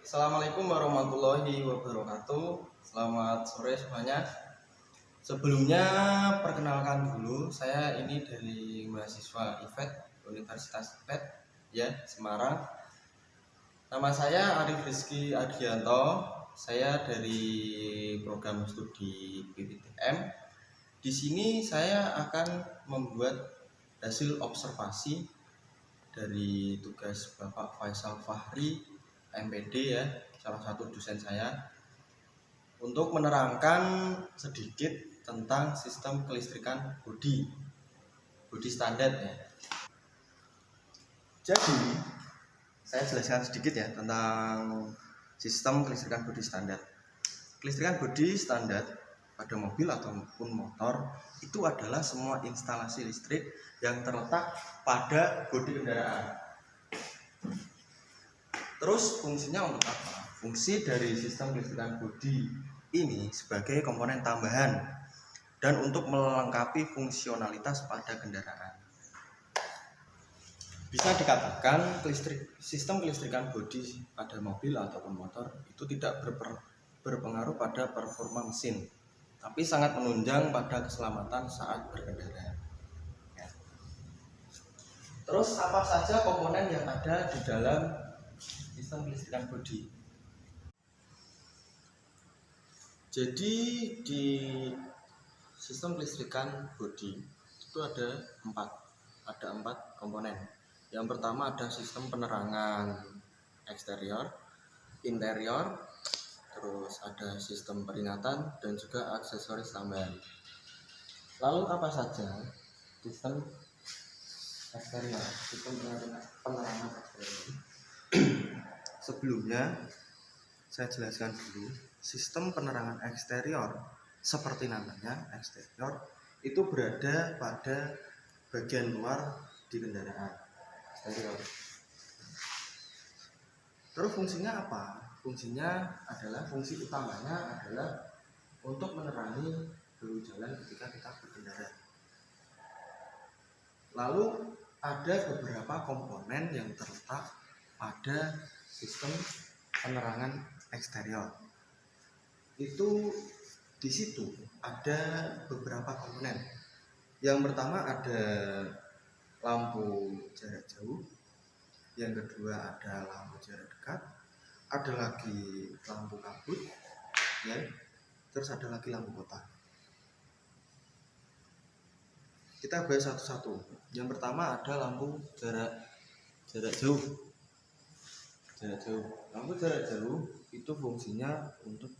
Assalamualaikum warahmatullahi wabarakatuh. Selamat sore semuanya. Sebelumnya perkenalkan dulu, saya ini dari mahasiswa IFET Universitas IFET ya, Semarang. Nama saya Arif Rizky Adianto. Saya dari program studi PPTM. Di sini saya akan membuat hasil observasi dari tugas Bapak Faisal Fahri MPD ya, salah satu dosen saya, untuk menerangkan sedikit tentang sistem kelistrikan bodi standar ya. Jadi saya jelaskan sedikit ya tentang sistem kelistrikan bodi standar. Kelistrikan bodi standar pada mobil ataupun motor itu adalah semua instalasi listrik yang terletak pada bodi kendaraan. Terus fungsinya untuk apa? Fungsi dari sistem kelistrikan bodi ini sebagai komponen tambahan dan untuk melengkapi fungsionalitas pada kendaraan. Bisa dikatakan sistem kelistrikan bodi pada mobil ataupun motor itu tidak berpengaruh pada performa mesin, tapi sangat menunjang pada keselamatan saat berkendara. Terus apa saja komponen yang ada di dalam sistem kelistrikan bodi? Jadi di sistem kelistrikan bodi itu ada empat komponen. Yang pertama ada sistem penerangan eksterior, interior, terus ada sistem peringatan dan juga aksesoris tambahan. Lalu apa saja sistem eksterior, sistem penerangan eksterior? Sebelumnya saya jelaskan dulu, sistem penerangan eksterior seperti namanya eksterior itu berada pada bagian luar di kendaraan eksterior. Terus fungsinya apa? Fungsi utamanya adalah untuk menerangi bahu jalan ketika kita berkendara. Lalu ada beberapa komponen yang terletak pada sistem penerangan eksterior. Itu di situ ada beberapa komponen. Yang pertama ada lampu jarak jauh, yang kedua ada lampu jarak dekat, ada lagi lampu kabut, ya, terus ada lagi lampu kota. Kita bahas satu-satu. Yang pertama ada lampu jarak jauh. Lampu jarak jauh itu fungsinya untuk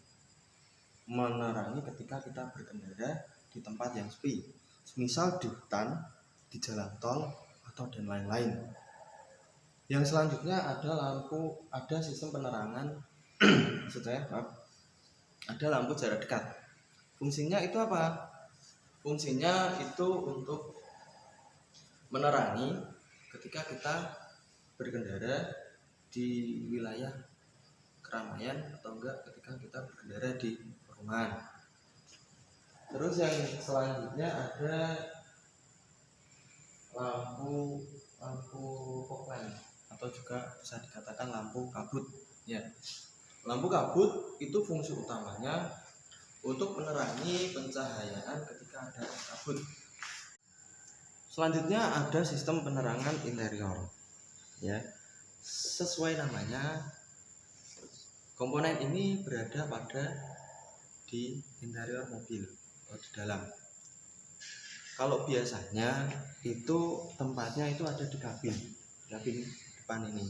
menerangi ketika kita berkendara di tempat yang sepi, misal di hutan, di jalan tol, atau dan lain-lain. Yang selanjutnya ada sistem penerangan ada lampu jarak dekat. Fungsinya itu apa? Fungsinya itu untuk menerangi ketika kita berkendara di wilayah keramaian atau enggak ketika kita berkendara di perumahan. Terus yang selanjutnya ada lampu fog lamp atau juga bisa dikatakan lampu kabut ya. Lampu kabut itu fungsi utamanya untuk menerangi pencahayaan ketika ada kabut. Selanjutnya ada sistem penerangan interior ya. Sesuai namanya, komponen ini berada di interior mobil atau di dalam. Kalau biasanya itu tempatnya itu ada di kabin depan ini.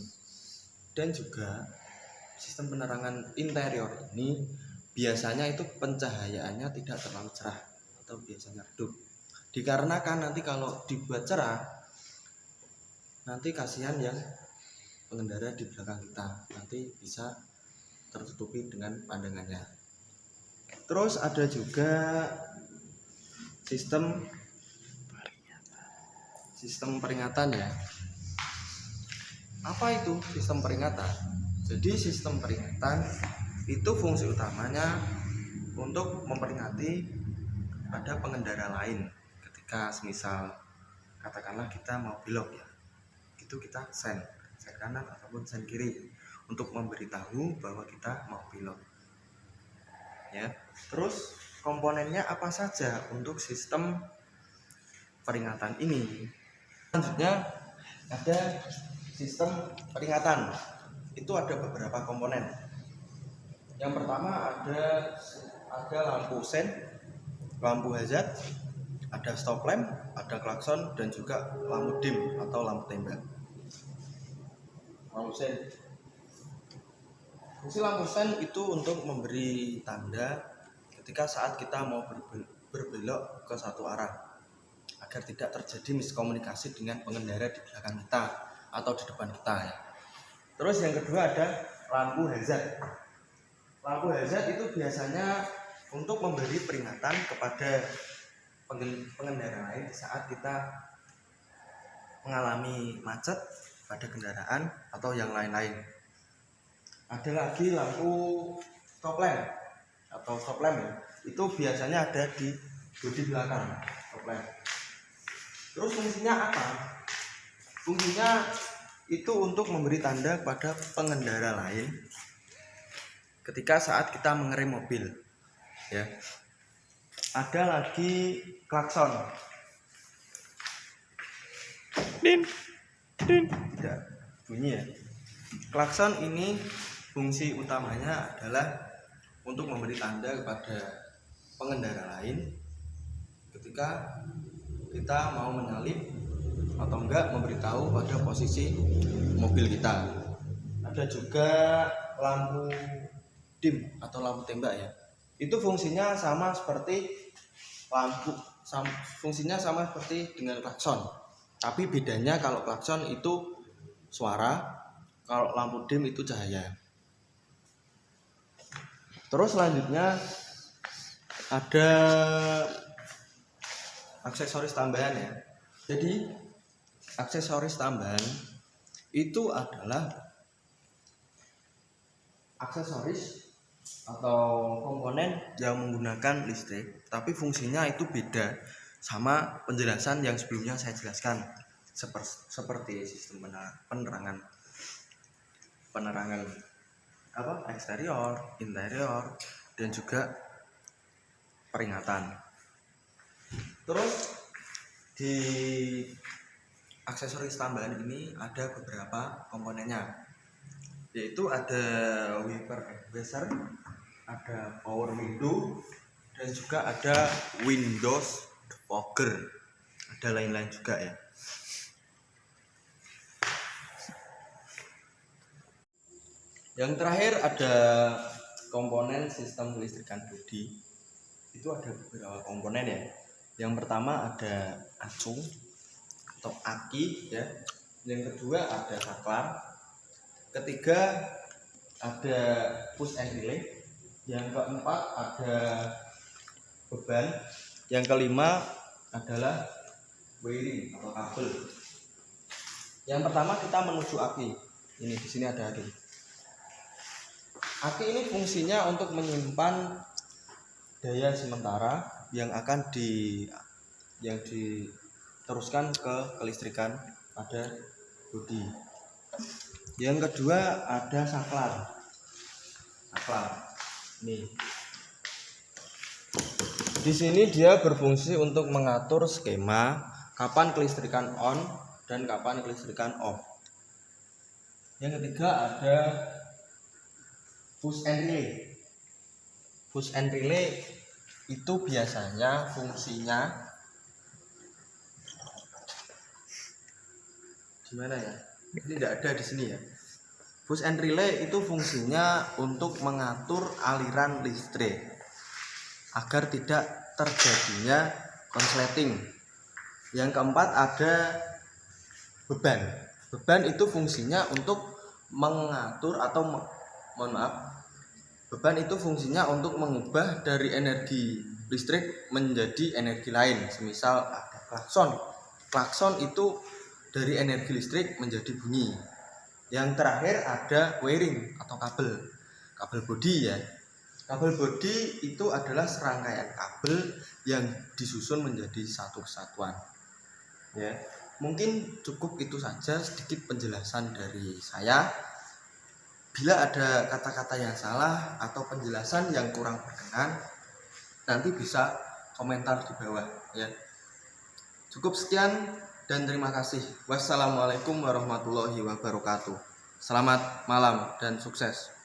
Dan juga sistem penerangan interior ini biasanya itu pencahayaannya tidak terlalu cerah atau biasanya redup. Dikarenakan nanti kalau dibuat cerah, nanti kasihan yang pengendara di belakang kita, nanti bisa tertutupi dengan pandangannya. Terus ada juga sistem peringatan ya. Apa itu sistem peringatan? Jadi sistem peringatan itu fungsi utamanya untuk memperingati pada pengendara lain ketika semisal katakanlah kita mau belok ya, itu kita sen kanan ataupun sen kiri untuk memberitahu bahwa kita mau belok. Ya. Terus komponennya apa saja untuk sistem peringatan ini? Selanjutnya ada sistem peringatan. Itu ada beberapa komponen. Yang pertama ada lampu sen, lampu hazard, ada stop lamp, ada klakson, dan juga lampu dim atau lampu tembak. Lampu sen. Fungsi lampu sen itu untuk memberi tanda ketika saat kita mau berbelok ke satu arah, agar tidak terjadi miskomunikasi dengan pengendara di belakang kita atau di depan kita ya. Terus yang kedua ada lampu hazard. Lampu hazard itu biasanya untuk memberi peringatan kepada pengendara lain di saat kita mengalami macet pada kendaraan atau yang lain-lain. Ada lagi lampu stop lamp atau stop lamp ya. Itu biasanya ada di bodi belakang stop lamp. Terus fungsinya apa? Fungsinya itu untuk memberi tanda pada pengendara lain ketika saat kita mengerem mobil ya. Ada lagi klakson. Din tidak bunyi ya. Klakson ini fungsi utamanya adalah untuk memberi tanda kepada pengendara lain ketika kita mau menyalip atau enggak memberitahu pada posisi mobil kita. Ada juga lampu dim atau lampu tembak ya. Itu fungsinya sama seperti dengan klakson. Tapi bedanya kalau klakson itu suara, kalau lampu dim itu cahaya. Terus selanjutnya ada aksesoris tambahan ya. Jadi aksesoris tambahan itu adalah aksesoris atau komponen yang menggunakan listrik, tapi fungsinya itu beda sama penjelasan yang sebelumnya saya jelaskan, seperti sistem penerangan eksterior, interior, dan juga peringatan. Terus di aksesoris tambahan ini ada beberapa komponennya, yaitu ada wiper advisor, ada power window, dan juga ada windows debugger. Ada lain-lain juga ya. Yang terakhir ada komponen sistem kelistrikan bodi. Itu ada beberapa komponen ya. Yang pertama ada acung atau aki ya. Yang kedua ada saklar. Ketiga ada push and relay. Yang keempat ada beban. Yang kelima adalah wiring atau kabel. Yang pertama kita menuju aki. Ini di sini ada aki. Aki ini fungsinya untuk menyimpan daya sementara yang akan diteruskan ke kelistrikan pada bodi. Yang kedua ada saklar. Nih. Di sini dia berfungsi untuk mengatur skema kapan kelistrikan on dan kapan kelistrikan off. Yang ketiga ada push and relay. Push and relay itu biasanya fungsinya gimana ya? Ini tidak ada di sini ya. Push and relay itu fungsinya untuk mengatur aliran listrik agar tidak terjadinya konsleting. Yang keempat ada beban. Beban itu fungsinya untuk mengatur atau beban itu fungsinya untuk mengubah dari energi listrik menjadi energi lain. Semisal ada klakson. Klakson itu dari energi listrik menjadi bunyi. Yang terakhir ada wiring atau kabel bodi ya. Kabel bodi itu adalah serangkaian kabel yang disusun menjadi satu kesatuan. Ya, mungkin cukup itu saja sedikit penjelasan dari saya. Bila ada kata-kata yang salah atau penjelasan yang kurang berkenan, nanti bisa komentar di bawah ya. Cukup sekian dan terima kasih. Wassalamualaikum warahmatullahi wabarakatuh. Selamat malam dan sukses.